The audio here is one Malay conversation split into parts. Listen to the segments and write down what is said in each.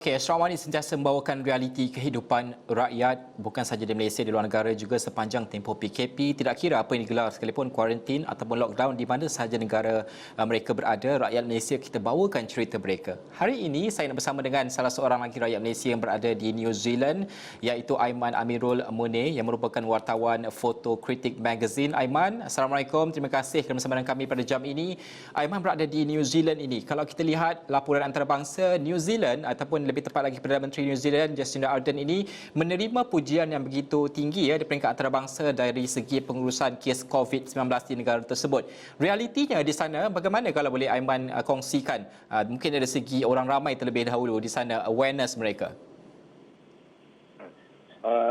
Okay, Astro Awani sentiasa membawakan realiti kehidupan rakyat bukan sahaja di Malaysia, di luar negara juga sepanjang tempoh PKP. Tidak kira apa yang digelar sekalipun kuarantin ataupun lockdown di mana sahaja negara mereka berada, rakyat Malaysia kita bawakan cerita mereka. Hari ini saya nak bersama dengan salah seorang lagi rakyat Malaysia yang berada di New Zealand, iaitu Aiman Amirul Munir yang merupakan wartawan Foto Kritik Magazine. Aiman, Assalamualaikum. Terima kasih kerana bersama dengan kami pada jam ini. Aiman berada di New Zealand ini. Kalau kita lihat laporan antarabangsa New Zealand ataupun lebih tepat lagi Perdana Menteri New Zealand Jacinda Ardern ini menerima pujian yang begitu tinggi di peringkat antarabangsa dari segi pengurusan kes COVID-19 di negara tersebut. Realitinya di sana bagaimana kalau boleh Aiman kongsikan? Mungkin dari segi orang ramai terlebih dahulu di sana, awareness mereka.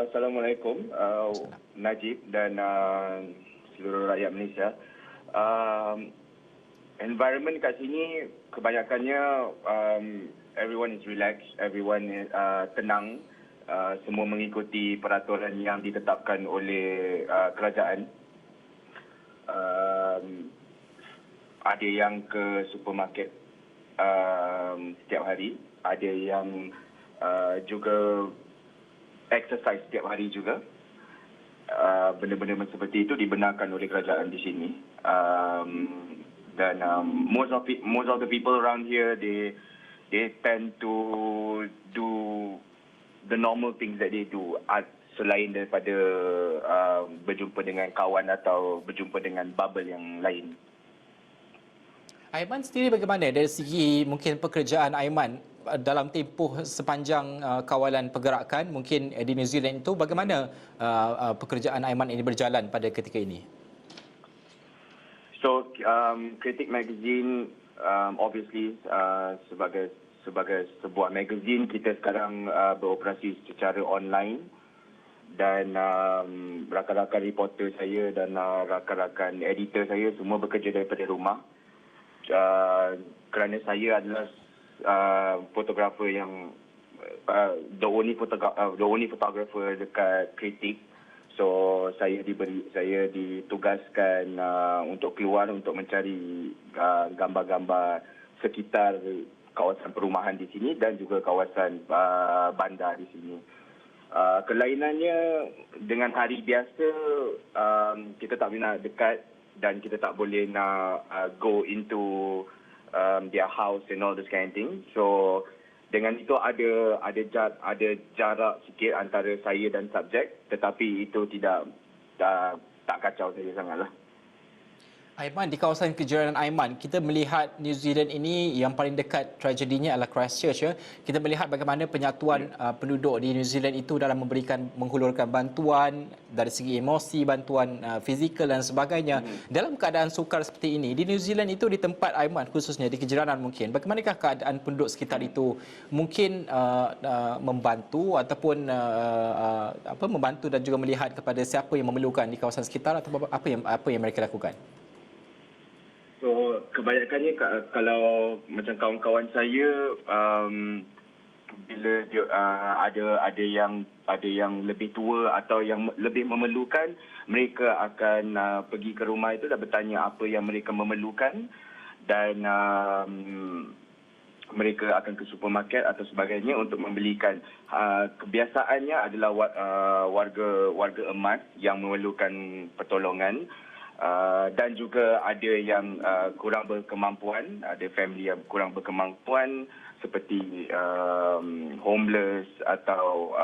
Assalamualaikum Najib dan seluruh rakyat Malaysia. Environment kat sini kebanyakannya everyone is relaxed, everyone is, tenang, semua mengikuti peraturan yang ditetapkan oleh kerajaan. Ada yang ke supermarket setiap hari, ada yang juga exercise setiap hari juga. Benda-benda seperti itu dibenarkan oleh kerajaan di sini. Dan most of the people around here they tend to do the normal things that they do selain daripada berjumpa dengan kawan atau berjumpa dengan bubble yang lain. Aiman sendiri bagaimana dari segi mungkin pekerjaan Aiman dalam tempoh sepanjang kawalan pergerakan mungkin di New Zealand itu, bagaimana pekerjaan Aiman ini berjalan pada ketika ini? So, Kritik Magazine obviously sebagai sebuah magazine, kita sekarang beroperasi secara online dan rakan-rakan reporter saya dan rakan-rakan editor saya semua bekerja daripada rumah. Kerana saya adalah fotografer yang the only photographer dekat Kritik. So saya ditugaskan untuk keluar untuk mencari gambar-gambar sekitar kawasan perumahan di sini dan juga kawasan bandar di sini. Kelainannya dengan hari biasa, kita tak boleh nak dekat dan kita tak boleh nak go into their house and all this kind of thing. So dengan itu ada jarak sikit antara saya dan subjek, tetapi itu tak kacau saya sangatlah. Aiman, di kawasan kejiranan Aiman, kita melihat New Zealand ini yang paling dekat tragedinya adalah Christchurch. Kita melihat bagaimana penyatuan penduduk di New Zealand itu dalam menghulurkan bantuan dari segi emosi, bantuan fizikal dan sebagainya. Dalam keadaan sukar seperti ini, di New Zealand itu, di tempat Aiman khususnya, di kejiranan mungkin, bagaimanakah keadaan penduduk sekitar itu? Mungkin membantu ataupun membantu dan juga melihat kepada siapa yang memerlukan di kawasan sekitar atau apa yang mereka lakukan? So kebanyakannya kalau macam kawan-kawan saya, bila dia, ada yang lebih tua atau yang lebih memerlukan, mereka akan pergi ke rumah itu dan bertanya apa yang mereka memerlukan dan mereka akan ke supermarket atau sebagainya untuk membelikan. Kebiasaannya adalah warga emas yang memerlukan pertolongan. Dan juga ada yang kurang berkemampuan, ada family yang kurang berkemampuan seperti homeless atau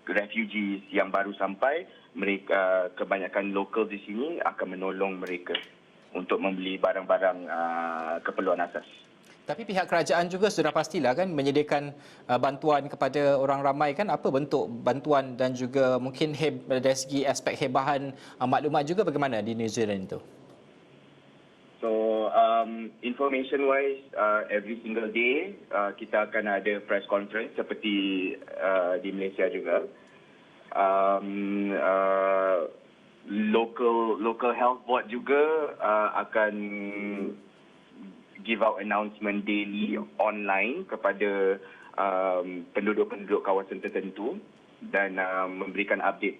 refugees yang baru sampai. Mereka, kebanyakan lokal di sini akan menolong mereka untuk membeli barang-barang keperluan asas. Tapi pihak kerajaan juga sudah pastilah kan menyediakan bantuan kepada orang ramai kan. Apa bentuk bantuan dan juga mungkin dari segi aspek hebahan maklumat juga bagaimana di New Zealand itu? So information wise, every single day kita akan ada press conference seperti di Malaysia juga. Local health board juga akan give out announcement daily online kepada penduduk-penduduk kawasan tertentu dan memberikan update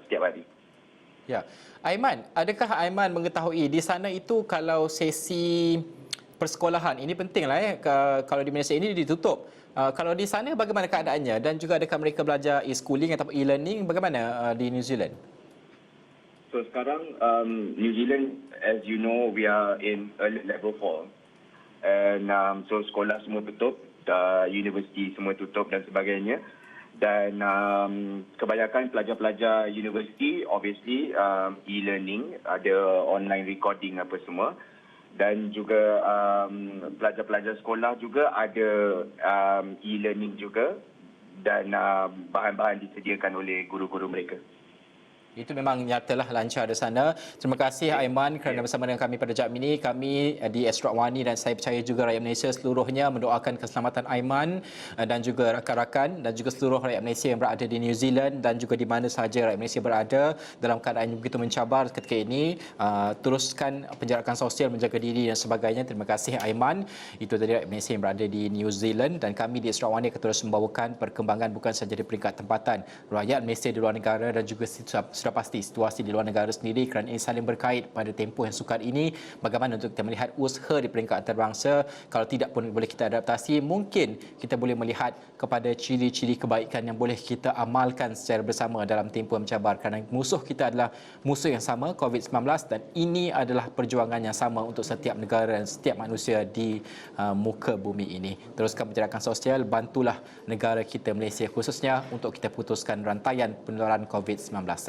setiap hari. Ya. Aiman, adakah Aiman mengetahui di sana itu kalau sesi persekolahan. Ini pentinglah kalau di Malaysia ini ditutup. Kalau di sana bagaimana keadaannya dan juga adakah mereka belajar e-schooling atau e-learning, bagaimana di New Zealand? So sekarang New Zealand, as you know, we are in alert level 4. And so sekolah semua tutup, universiti semua tutup dan sebagainya. Dan kebanyakan pelajar-pelajar universiti obviously e-learning, ada online recording apa semua. Dan juga pelajar-pelajar sekolah juga ada e-learning juga, dan bahan-bahan disediakan oleh guru-guru mereka. Itu memang nyatalah lancar di sana. Terima kasih Aiman kerana bersama dengan kami pada jam ini. Kami di Astro Wani dan saya percaya juga rakyat Malaysia seluruhnya mendoakan keselamatan Aiman dan juga rakan-rakan dan juga seluruh rakyat Malaysia yang berada di New Zealand dan juga di mana sahaja rakyat Malaysia berada dalam keadaan yang begitu mencabar ketika ini. Teruskan penjarakan sosial, menjaga diri dan sebagainya. Terima kasih Aiman. Itu tadi rakyat Malaysia yang berada di New Zealand, dan kami di Astro Wani akan terus membawakan perkembangan bukan sahaja di peringkat tempatan rakyat Malaysia di luar negara dan juga sudah pasti situasi di luar negara sendiri, kerana ini saling berkait pada tempoh yang sukar ini. Bagaimana untuk kita melihat usaha di peringkat antarabangsa, kalau tidak pun boleh kita adaptasi, mungkin kita boleh melihat kepada ciri-ciri kebaikan yang boleh kita amalkan secara bersama dalam tempoh yang mencabar, kerana musuh kita adalah musuh yang sama, COVID-19, dan ini adalah perjuangan yang sama untuk setiap negara dan setiap manusia di muka bumi ini. Teruskan penjarakan sosial, bantulah negara kita Malaysia khususnya untuk kita putuskan rantaian penularan COVID-19.